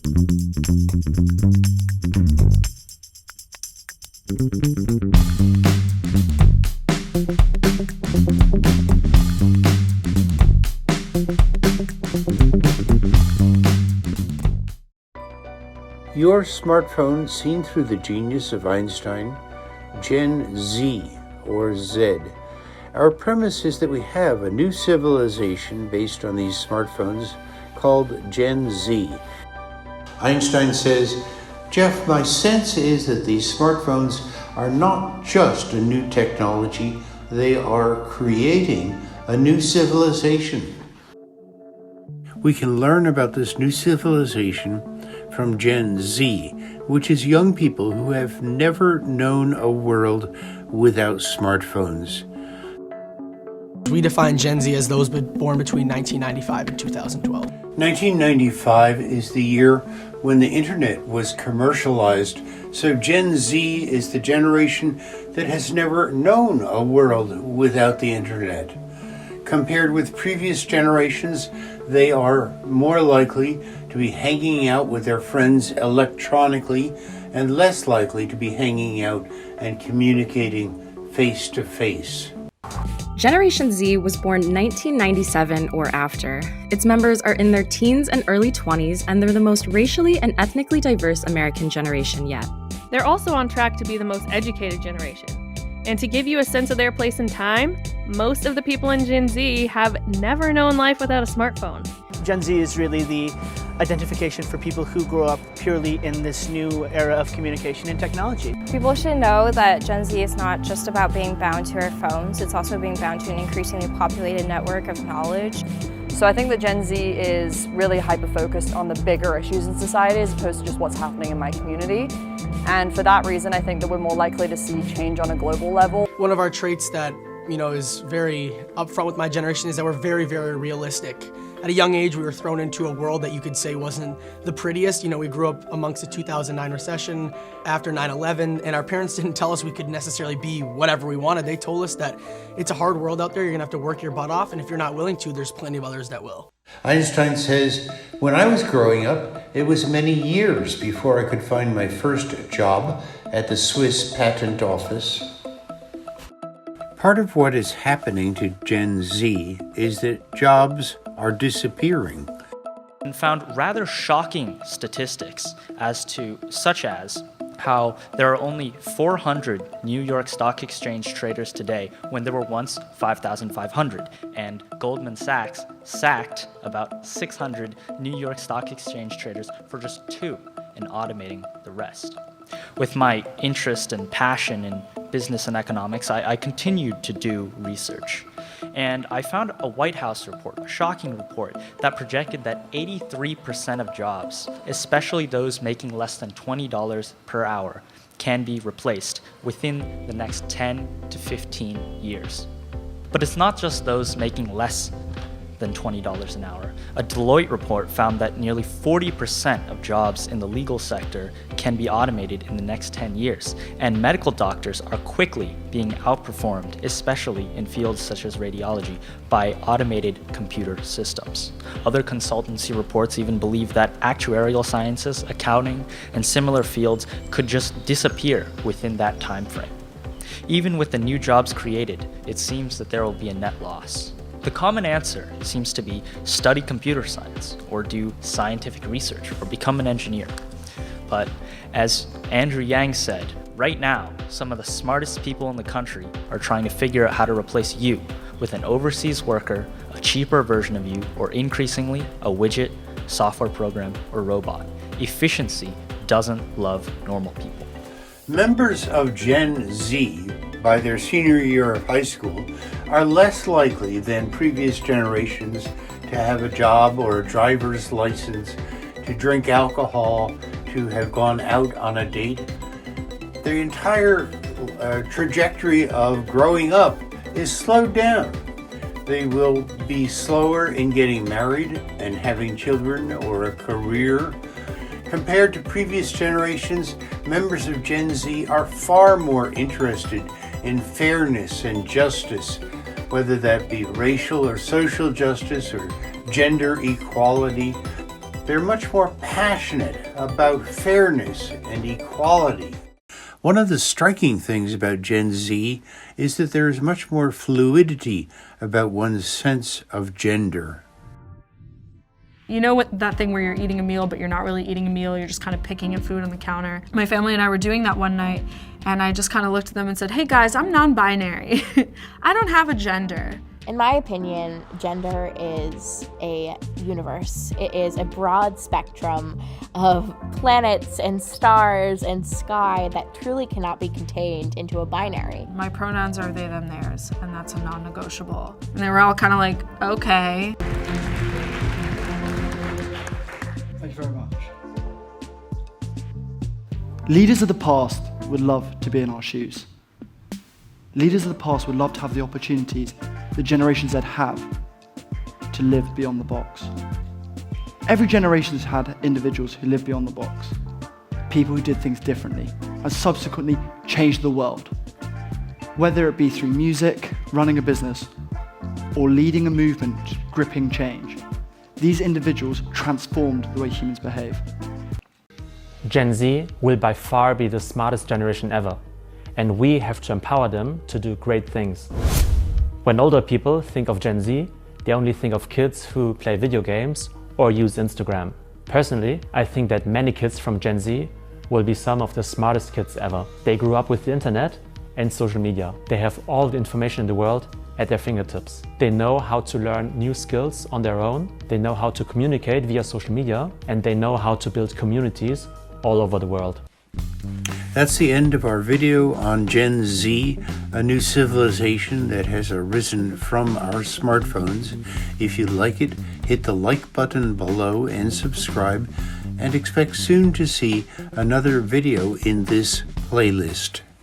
Your smartphone seen through the genius of Einstein, Gen Z or Z. Our premise is that we have a new civilization based on these smartphones called Gen Z. Einstein says, "Jeff, my sense is that these smartphones are not just a new technology, they are creating a new civilization." We can learn about this new civilization from Gen Z, which is young people who have never known a world without smartphones. We define Gen Z as those born between 1995 and 2012. 1995 is the year when the internet was commercialized, so Gen Z is the generation that has never known a world without the internet. Compared with previous generations, they are more likely to be hanging out with their friends electronically and less likely to be hanging out and communicating face to face. Generation Z was born 1997 or after. Its members are in their teens and early 20s, and they're the most racially and ethnically diverse American generation yet. They're also on track to be the most educated generation. And to give you a sense of their place in time, most of the people in Gen Z have never known life without a smartphone. Gen Z is really the identification for people who grew up purely in this new era of communication and technology. People should know that Gen Z is not just about being bound to our phones, it's also being bound to an increasingly populated network of knowledge. So I think that Gen Z is really hyper-focused on the bigger issues in society as opposed to just what's happening in my community. And for that reason, I think that we're more likely to see change on a global level. One of our traits that, is very upfront with my generation is that we're very, very realistic. At a young age, we were thrown into a world that you could say wasn't the prettiest. We grew up amongst the 2009 recession, after 9/11, and our parents didn't tell us we could necessarily be whatever we wanted. They told us that it's a hard world out there, you're gonna have to work your butt off, and if you're not willing to, there's plenty of others that will. Einstein says, "When I was growing up, it was many years before I could find my first job at the Swiss Patent Office." Part of what is happening to Gen Z is that jobs are disappearing. And found rather shocking statistics such as how there are only 400 New York Stock Exchange traders today when there were once 5,500, and Goldman Sachs sacked about 600 New York Stock Exchange traders for just 2 and automating the rest. With my interest and passion in business and economics, I continued to do research. And I found a White House report, a shocking report, that projected that 83% of jobs, especially those making less than $20 per hour, can be replaced within the next 10 to 15 years. But it's not just those making less than $20 an hour. A Deloitte report found that nearly 40% of jobs in the legal sector can be automated in the next 10 years, and medical doctors are quickly being outperformed, especially in fields such as radiology, by automated computer systems. Other consultancy reports even believe that actuarial sciences, accounting, and similar fields could just disappear within that time frame. Even with the new jobs created, it seems that there will be a net loss. The common answer seems to be study computer science, or do scientific research, or become an engineer. But as Andrew Yang said, right now, some of the smartest people in the country are trying to figure out how to replace you with an overseas worker, a cheaper version of you, or increasingly, a widget, software program, or robot. Efficiency doesn't love normal people. Members of Gen Z, by their senior year of high school, are less likely than previous generations to have a job or a driver's license, to drink alcohol, to have gone out on a date. The entire trajectory of growing up is slowed down. They will be slower in getting married and having children or a career. Compared to previous generations, members of Gen Z are far more interested in fairness and justice, whether that be racial or social justice or gender equality. They're much more passionate about fairness and equality. One of the striking things about Gen Z is that there is much more fluidity about one's sense of gender. You know what, that thing where you're eating a meal, but you're not really eating a meal, you're just kind of picking at food on the counter. My family and I were doing that one night, and I just kind of looked at them and said, hey guys, I'm non-binary. I don't have a gender. In my opinion, gender is a universe. It is a broad spectrum of planets and stars and sky that truly cannot be contained into a binary. My pronouns are they, them, theirs, and that's a non-negotiable. And they were all kind of like, okay. Thank you very much. Leaders of the past would love to be in our shoes. Leaders of the past would love to have the opportunities that Generation Z have to live beyond the box. Every generation has had individuals who live beyond the box, people who did things differently and subsequently changed the world. Whether it be through music, running a business, or leading a movement gripping change, these individuals transformed the way humans behave. Gen Z will by far be the smartest generation ever, and we have to empower them to do great things. When older people think of Gen Z, they only think of kids who play video games or use Instagram. Personally, I think that many kids from Gen Z will be some of the smartest kids ever. They grew up with the internet and social media. They have all the information in the world at their fingertips. They know how to learn new skills on their own. They know how to communicate via social media, and they know how to build communities all over the world. That's the end of our video on Gen Z, a new civilization that has arisen from our smartphones. If you like it, hit the like button below and subscribe, and expect soon to see another video in this playlist.